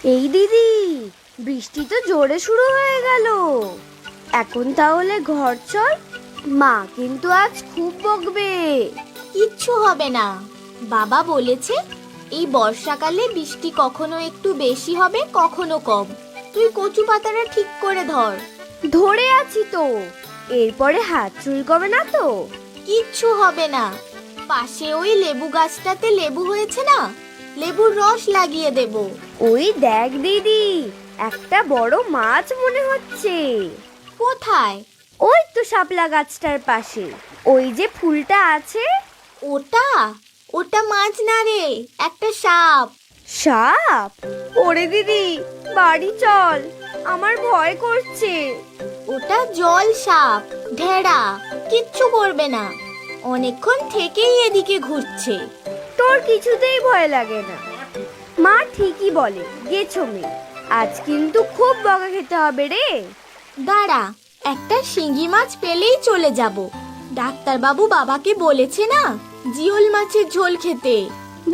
এই দিদি, বৃষ্টি তো জোরে শুরু হয়ে গেল। এখন তাহলে ঘর চল, মা কিন্তু আজ খুব বকবে। কিচ্ছু হবে না, বাবা বলেছে এই বর্ষাকালে বৃষ্টি কখনো একটু বেশি হবে, কখনো কম। তুই কচু পাতাটা ঠিক করে ধর। ধরে আছি তো, এরপরে হাত চুলকবে না তো? কিচ্ছু হবে না, পাশে ওই লেবু গাছটাতে লেবু হয়েছে না, লেবুর রস লাগিয়ে দেব। ওই দেখ দিদি, একটা বড় মাছ মনে হচ্ছে। কোথায়? ওই তো শাপলা গাছটার পাশে, ওই যে ফুলটা আছে। ওটা ওটা মাছ না রে, একটা সাপ। সাপ? ওরে দিদি, বাড়ি চল, আমার ভয় করছে। ওটা জল সাপ, ঢেড়া, কিচ্ছু করবে না। অনেকক্ষণ থেকেই এদিকে ঘুরছে। তোর কিছুতেই ভয় লাগে না। মা ঠিকই বলে, গেছো মেয়ে, আজ কিন্তু খুব বকা খেতে হবে রে। দাঁড়া, একটা শিঙি মাছ পেলেই চলে যাব। ডাক্তারবাবু বাবাকে বলেছে না জিওল মাছের ঝোল খেতে।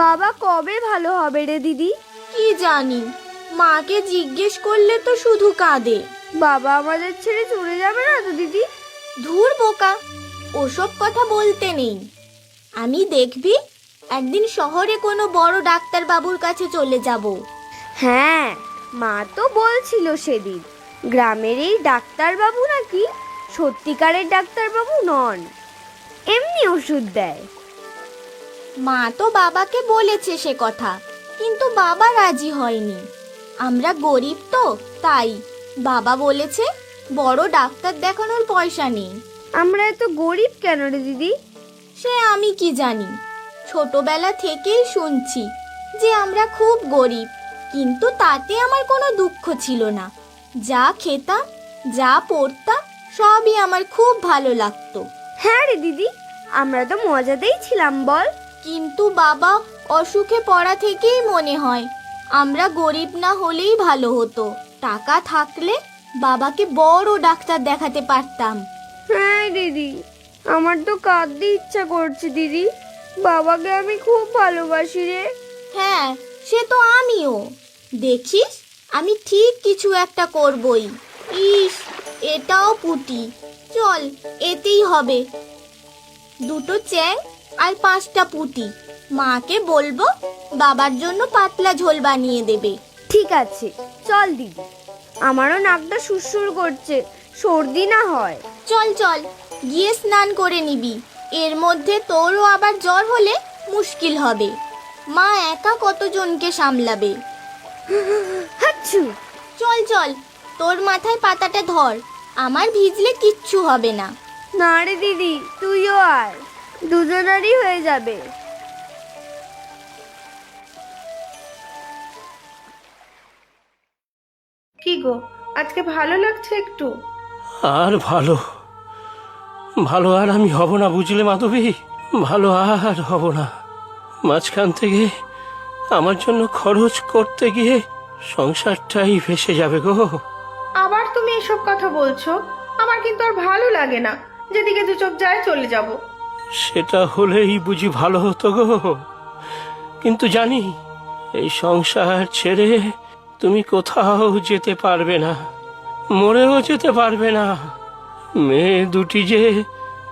বাবা কবে ভালো হবে রে দিদি? কি জানি, মাকে জিজ্ঞেস করলে তো শুধু কাঁদে। বাবা আমাদের ছেড়ে চলে যাবে না তো দিদি? ধুর বোকা, ওসব কথা বলতে নেই। আমি দেখবি একদিন শহরে কোনো বড় ডাক্তারবাবুর কাছে চলে যাব। হ্যাঁ, মা তো বলছিল সেদিন, গ্রামের এই ডাক্তারবাবু নাকি সত্যিকারের ডাক্তারবাবু নন, এমনি ওষুধ দেয়। মা তো বাবাকে বলেছে সে কথা, কিন্তু বাবা রাজি হয়নি। আমরা গরিব তো, তাই বাবা বলেছে বড় ডাক্তার দেখানোর পয়সা নেই। আমরা এত গরিব কেন রে দিদি? সে আমি কি জানি, ছোটবেলা থেকেই শুনছি যে আমরা খুব গরিব, কিন্তু তাতে আমার কোনো দুঃখ ছিল না। যা খেতাম, যা পড়তাম, সবই আমার খুব ভালো লাগতো। হ্যাঁ রে দিদি, আমরা তো মজাতেই ছিলাম বল। কিন্তু বাবা অসুখে পড়া থেকেই মনে হয় আমরা গরিব না হলেই ভালো হতো। টাকা থাকলে বাবাকে বড় ডাক্তার দেখাতে পারতাম। হ্যাঁ দিদি, আমার তো কাঁদতে ইচ্ছা করছে দিদি, বাবাকে আমি খুব ভালোবাসি রে। হ্যাঁ, সে তো আমিও। দেখিস, আমি ঠিক কিছু একটা করবই। ইস, এটাও পুঁটি, চল এতেই হবে। দুটো চ্যাং আর 5টা পুঁটি, মাকে বলবো বাবার জন্য পাতলা ঝোল বানিয়ে দেবে। ঠিক আছে, চল দিদি, আমারও নাকটা সুরসুর করছে, সর্দি না হয়। চল চল, গিয়ে স্নান করে নিবি, এর মধ্যে তোরও আবার জ্বর হলে মুশকিল হবে। মা একা কতজনকে সামলাবে। হাচ্ছু। চল চল, তোর মাথায় পাতাটা ধর, আমার ভিজলে কিচ্ছু হবে না। না রে দিদি, তুইও আয়, দুজনারই হয়ে যাবে। কি গো, আজকে ভালো লাগছে একটু? আর ভালো ভালো আর আমি হব না, বুঝলে মাধবী, ভালো আর হব না। মাঝখান থেকে আমার জন্য খরচ করতে গিয়ে সংসারটাই ভেসে যাবে গো। আবার তুমি এসব কথা বলছো? আমার কিন্তু আর ভালো লাগে না, যেদিকে দু চোখ যায় চলে যাব। সেটা হলেই বুঝি ভালো হতো গো, কিন্তু জানি এই সংসার ছেড়ে তুমি কোথাও যেতে পারবে না, মরেও যেতে পারবে না। মেয়ে দুটি যে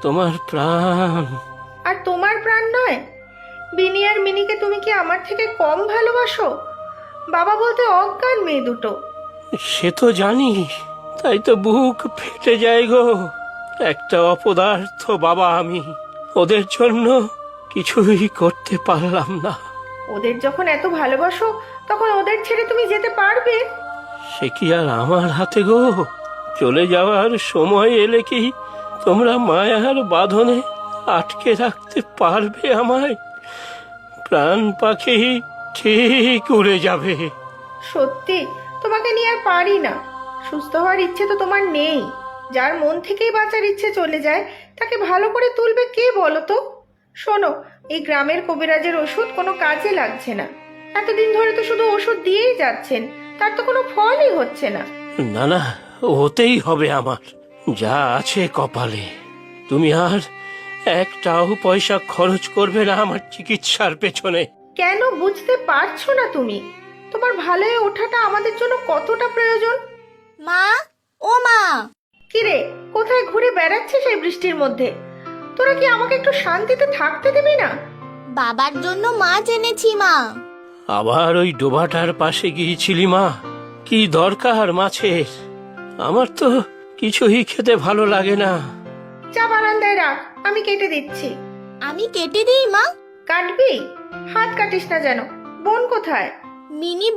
তোমার প্রাণ। আর তোমার প্রাণ নয়? বিনি আর মিনিকে তুমি কি আমার থেকে কম ভালোবাসো? বাবা বলতে অজ্ঞান মেয়ে দুটো। সে তো জানি, তাই তো বুক ফেটে যায় গো। একটা অপদার্থ বাবা আমি, ওদের জন্য কিছুই করতে পারলাম না। ওদের যখন এত ভালোবাসো, তখন ওদের ছেড়ে তুমি যেতে পারবে? সে কি আর আমার হাতে গো? চলে যাওয়ার সময় এলে কি তোমরা মায়ার বাঁধনে আটকে রাখতে পারবে আমায়? প্রাণ পাখি ঠিক উড়ে যাবে। সত্যি তোমাকে নিয়ে আর পারি না। সুস্থ হওয়ার ইচ্ছে তো তোমার নেই। যার মন থেকেই বাঁচার ইচ্ছে চলে যায়, তাকে ভালো করে তুলবে কে বলো তো? শোনো, এই গ্রামের কবিরাজের ওষুধ কোনো কাজে লাগছে না। এতদিন ধরে তো শুধু ওষুধ দিয়েই যাচ্ছেন, তার তো কোনো ফলই হচ্ছে না। না না, হতেই হবে আমার, যা আছে কপালে। তুমি আর একটাও পয়সা খরচ করবে না আমার চিকিৎসার পেছনে। কেন বুঝতে পারছো না তুমি? তোমার ভালো হয়ে ওঠাটা আমাদের জন্য কতটা প্রয়োজন। মা, ও মা, কিরে, কোথায় ঘুরে বেড়াচ্ছিস এই বৃষ্টির মধ্যে? তোরা কি আমাকে একটু শান্তিতে থাকতে দিবি না? বাবার জন্য মাছ এনেছি মা। আবার ওই ডোবাটার পাশে গিয়েছিলি মা? কি দরকার মাছের? আমার তো কিছুই খেতে ভালো লাগে না। চা বারান্দায় রাখ, আমি কেটে দিচ্ছি। আমি কেটে দিই মা। কাটবি? হাত কাটিস না যেন। বোন কোথায়? মিনি